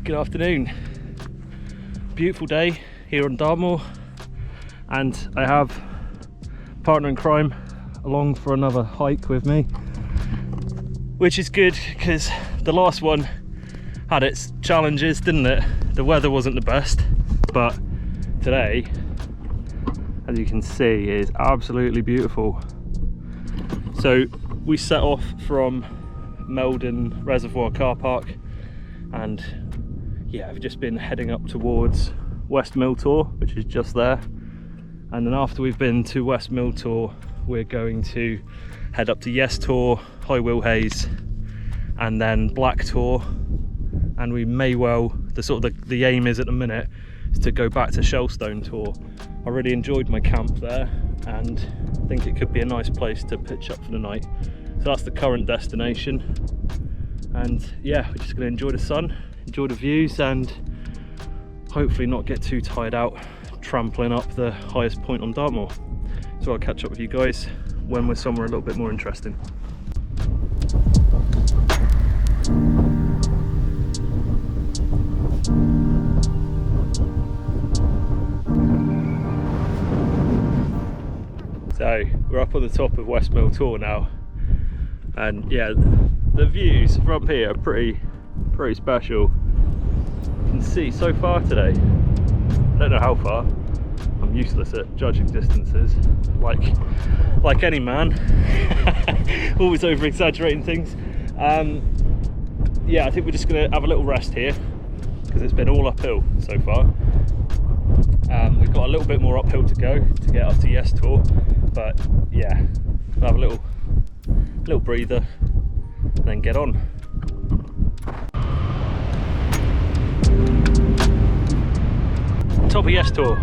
Good afternoon. Beautiful day here on Dartmoor, and I have partner in crime along for another hike with me, which is good because the last one had its challenges, didn't it? The weather wasn't the best, but today, as you can see, is absolutely beautiful. So we set off from Meldon Reservoir car park, and yeah, I've just been heading up towards Wet Mill Tor, which is just there. And then after we've been to Wet Mill Tor, we're going to head up to Yes Tor, High Willhays, and then Black Tor. And we may well, the aim is at the minute, is to go back to Shelstone Tor. I really enjoyed my camp there, and I think it could be a nice place to pitch up for the night. So that's the current destination. And yeah, we're just going to enjoy the sun, enjoy the views, and hopefully not get too tired out trampling up the highest point on Dartmoor. So I'll catch up with you guys when we're somewhere a little bit more interesting. So we're up on the top of Wet Mill Tor now, and yeah, the views from up here are pretty special. You can see so far today, I don't know how far, I'm useless at judging distances, like any man, always over exaggerating things. Yeah, I think we're just going to have a little rest here because it's been all uphill so far. We've got a little bit more uphill to go to get up to Yes Tor, but yeah, we'll have a little breather and then get on. Top of Yes Tor.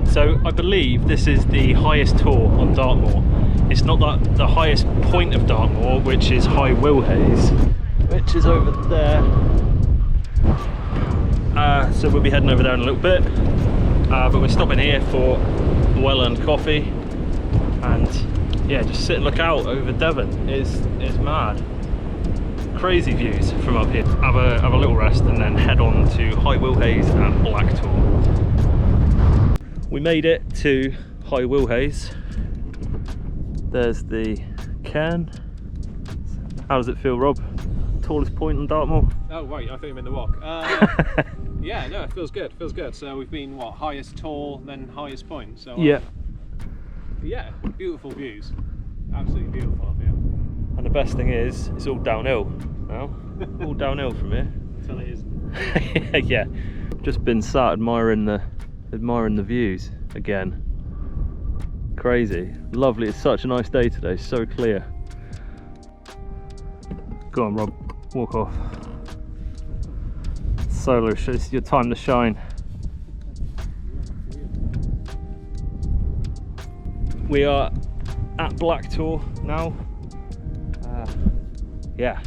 So I believe this is the highest tor on Dartmoor. It's not the highest point of Dartmoor, which is High Willhays, which is over there. So we'll be heading over there in a little bit. But we're stopping here for well-earned coffee, and yeah, just sit and look out over Devon. It's mad. Crazy views from up here. Have a little rest and then head on to High Willhays and Black Tor. We made it to High Willhays. There's the cairn. How does it feel, Rob? Tallest point on Dartmoor? Oh wait, I think I'm in the walk. Yeah, no, it feels good. So we've been what, highest tor, then highest point. So yeah, yeah, beautiful views. Absolutely beautiful up here. And the best thing is, it's all downhill now. All downhill from here. Until it is. Yeah, just been sat admiring the views again. Crazy, lovely. It's such a nice day today. So clear. Go on, Rob. Walk off. Solar, it's your time to shine. We are at Black Tor now. Yeah,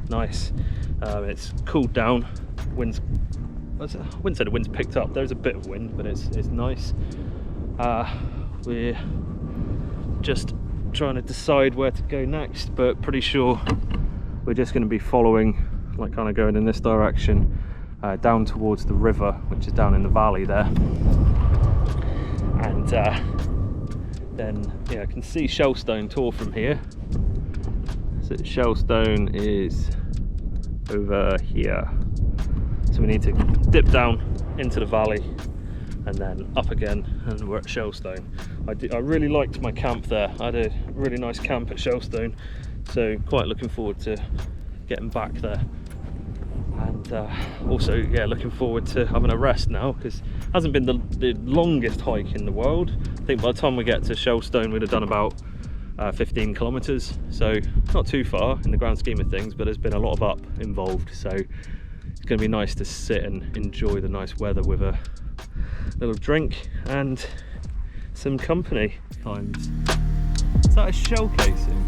nice. It's cooled down. I wouldn't say the wind's picked up. There's a bit of wind, but it's nice. We're just trying to decide where to go next, but pretty sure we're just going to be following, like kind of going in this direction, down towards the river, which is down in the valley there. And then yeah, I can see Shelstone Tor from here. So Shelstone is over here. So we need to dip down into the valley and then up again, and we're at Shelstone. I really liked my camp there. I had a really nice camp at Shelstone, so quite looking forward to getting back there. And also, yeah, looking forward to having a rest now, because it hasn't been the longest hike in the world. I think by the time we get to Shelstone, we'd have done about 15 kilometers, so not too far in the grand scheme of things, but there's been a lot of up involved, so it's going to be nice to sit and enjoy the nice weather with a little drink and some company. Is that a shell casing?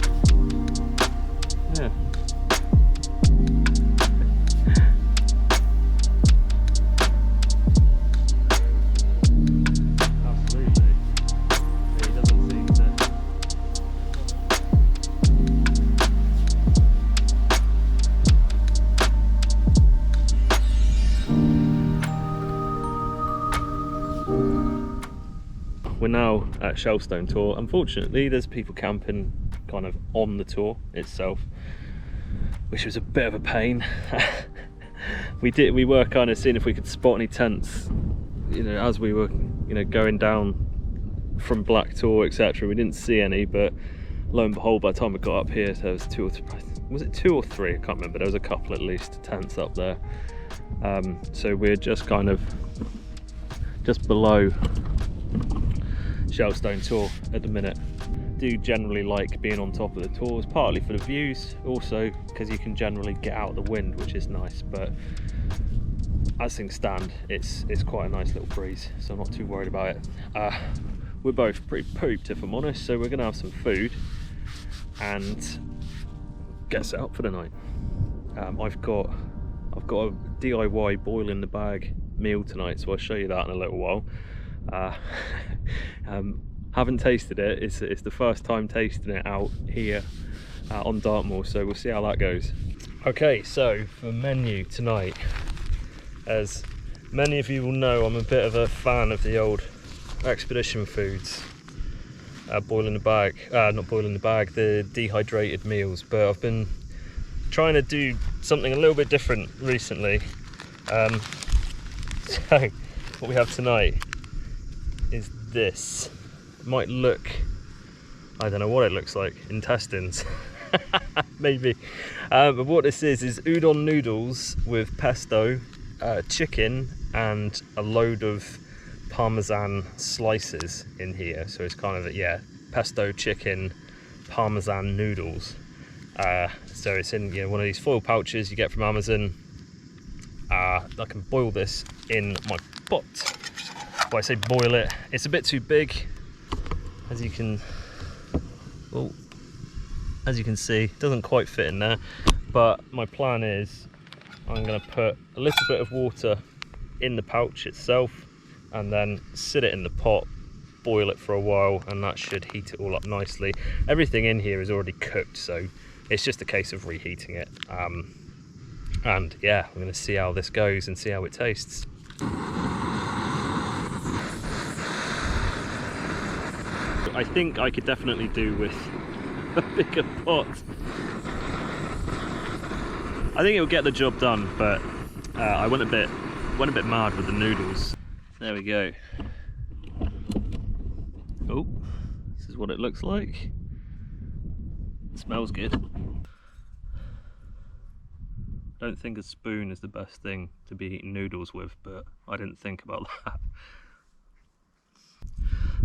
Yeah. now at Shelstone Tor. Unfortunately, there's people camping kind of on the tour itself, which was a bit of a pain. We were kind of seeing if we could spot any tents, you know, as we were, you know, going down from Black Tor, etc. We didn't see any, but lo and behold, by the time we got up here, there was two or three, I can't remember, there was a couple at least tents up there. So we're just kind of just below Shelstone Tor at the minute. Do generally like being on top of the tours, partly for the views, also because you can generally get out of the wind, which is nice, but as things stand, it's quite a nice little breeze, so I'm not too worried about it. We're both pretty pooped, if I'm honest, so we're gonna have some food and get set up for the night. I've got a DIY boil in the bag meal tonight, so I'll show you that in a little while. Haven't tasted it, it's the first time tasting it out here on Dartmoor, so we'll see how that goes. Okay, so for menu tonight, as many of you will know, I'm a bit of a fan of the old expedition foods. Boil in the bag, not boil in the bag, the dehydrated meals, but I've been trying to do something a little bit different recently. So what we have tonight is this. It might look, I don't know what it looks like, intestines maybe, but what this is udon noodles with pesto, chicken and a load of parmesan slices in here. So it's kind of, yeah, pesto, chicken, parmesan noodles. So it's in, you know, one of these foil pouches you get from Amazon. I can boil this in my pot. Well, I say boil it, it's a bit too big, as you can see, it doesn't quite fit in there, but my plan is I'm going to put a little bit of water in the pouch itself and then sit it in the pot, boil it for a while, and that should heat it all up nicely. Everything in here is already cooked, so it's just a case of reheating it. And yeah, I'm going to see how this goes and see how it tastes. I think I could definitely do with a bigger pot. I think it'll get the job done, but I went a bit mad with the noodles. There we go. Oh, this is what it looks like. It smells good. Don't think a spoon is the best thing to be eating noodles with, but I didn't think about that.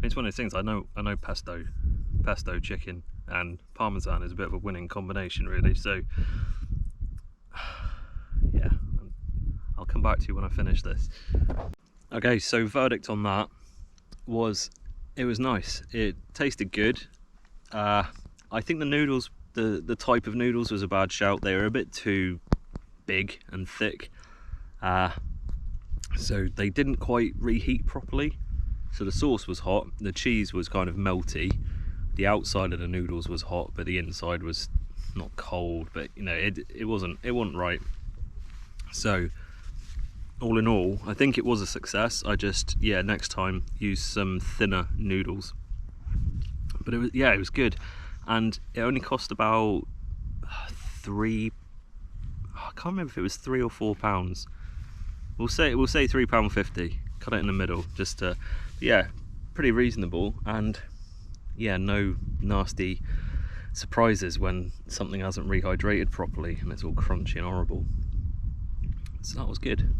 It's one of those things, I know pesto, chicken and parmesan is a bit of a winning combination really, so yeah, I'll come back to you when I finish this. Okay, so verdict on that was, it was nice, it tasted good. I think the noodles, the type of noodles was a bad shout. They were a bit too big and thick, so they didn't quite reheat properly. So the sauce was hot, the cheese was kind of melty, the outside of the noodles was hot, but the inside was not cold, but you know, it wasn't right. So all in all, I think it was a success. I just, yeah, next time use some thinner noodles. But it was, yeah, it was good, and it only cost about I can't remember if it was £3 or £4. We'll say £3.50. Cut it in the middle, just to, yeah, pretty reasonable, and yeah, no nasty surprises when something hasn't rehydrated properly and it's all crunchy and horrible. So that was good.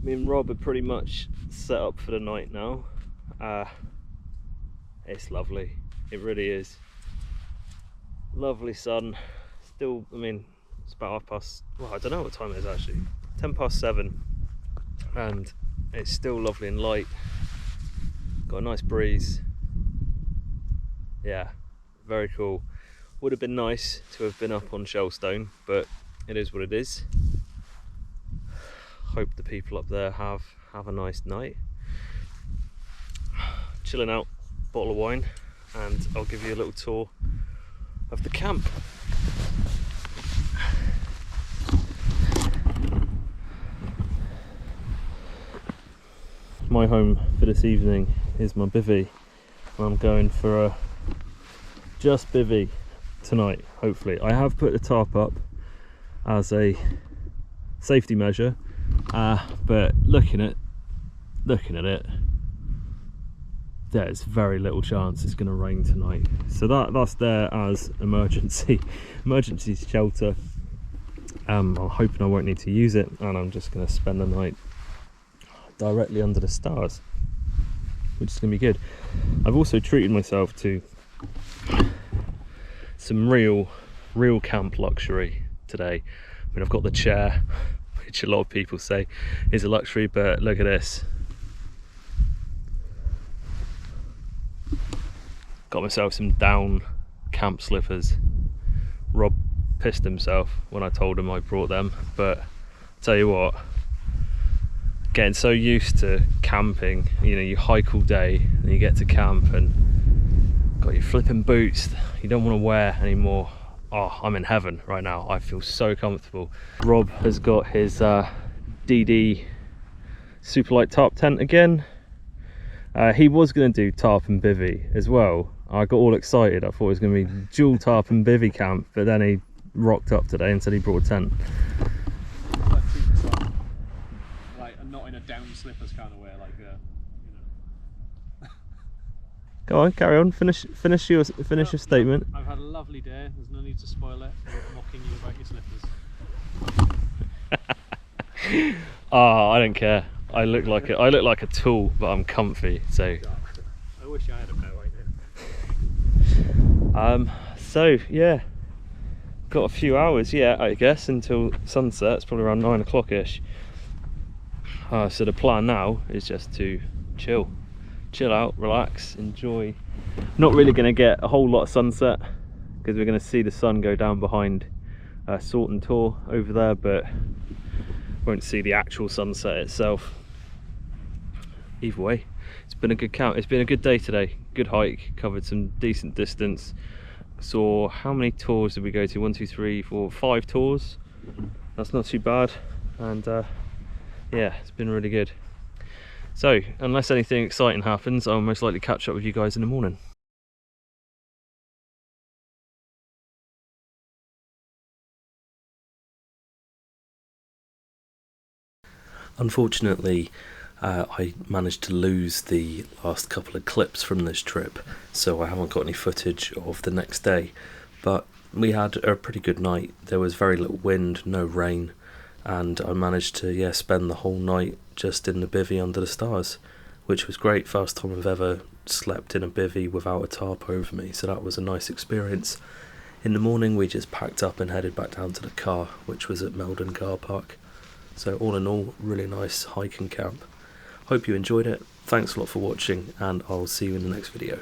Me and Rob are pretty much set up for the night now. It's lovely, it really is. Lovely sun. Still, I mean, it's about 7:30, well, I don't know what time it is actually, 7:10, and it's still lovely and light. Got a nice breeze. Yeah, very cool. Would have been nice to have been up on Shelstone, but it is what it is. Hope the people up there have a nice night. Chilling out, bottle of wine, and I'll give you a little tour of the camp. My home for this evening Here's my bivvy. I'm going for a just bivvy tonight, hopefully. I have put the tarp up as a safety measure, but looking at it, there's very little chance it's going to rain tonight. So that's there as emergency shelter. I'm hoping I won't need to use it, and I'm just going to spend the night directly under the stars, which is going to be good. I've also treated myself to some real camp luxury today. I mean, I've got the chair, which a lot of people say is a luxury, but look at this. Got myself some down camp slippers. Rob pissed himself when I told him I brought them, but I'll tell you what, getting so used to camping, you know, you hike all day and you get to camp and got your flipping boots you don't want to wear anymore. Oh, I'm in heaven right now. I feel so comfortable. Rob has got his DD Superlight tarp tent again. He was going to do tarp and bivvy as well. I got all excited. I thought it was going to be dual tarp and bivvy camp, but then he rocked up today and said he brought a tent. Like, not in a down slippers kind of way, like you know. Go on, carry on. Finish your statement. I've had a lovely day. There's no need to spoil it. I'm mocking you about your slippers. Oh, I don't care. I look like a tool, but I'm comfy. So. I wish I had a pair right now. So yeah, got a few hours yet, I guess, until sunset. It's probably around 9 o'clock ish. So the plan now is just to chill out, relax, enjoy. Not really going to get a whole lot of sunset because we're going to see the sun go down behind Shelstone Tor over there, but won't see the actual sunset itself. Either way, it's been a good camp. It's been a good day today. Good hike, covered some decent distance. Saw, how many tours did we go to? 1, 2, 3, 4, 5 tours. That's not too bad, and yeah, it's been really good. So unless anything exciting happens, I'll most likely catch up with you guys in the morning. Unfortunately, I managed to lose the last couple of clips from this trip, so I haven't got any footage of the next day, but we had a pretty good night. There was very little wind, no rain, and I managed to spend the whole night just in the bivvy under the stars, which was great. First time I've ever slept in a bivvy without a tarp over me, so that was a nice experience. In the morning we just packed up and headed back down to the car, which was at Meldon car park. So all in all, really nice hike and camp. Hope you enjoyed it. Thanks a lot for watching, and I'll see you in the next video.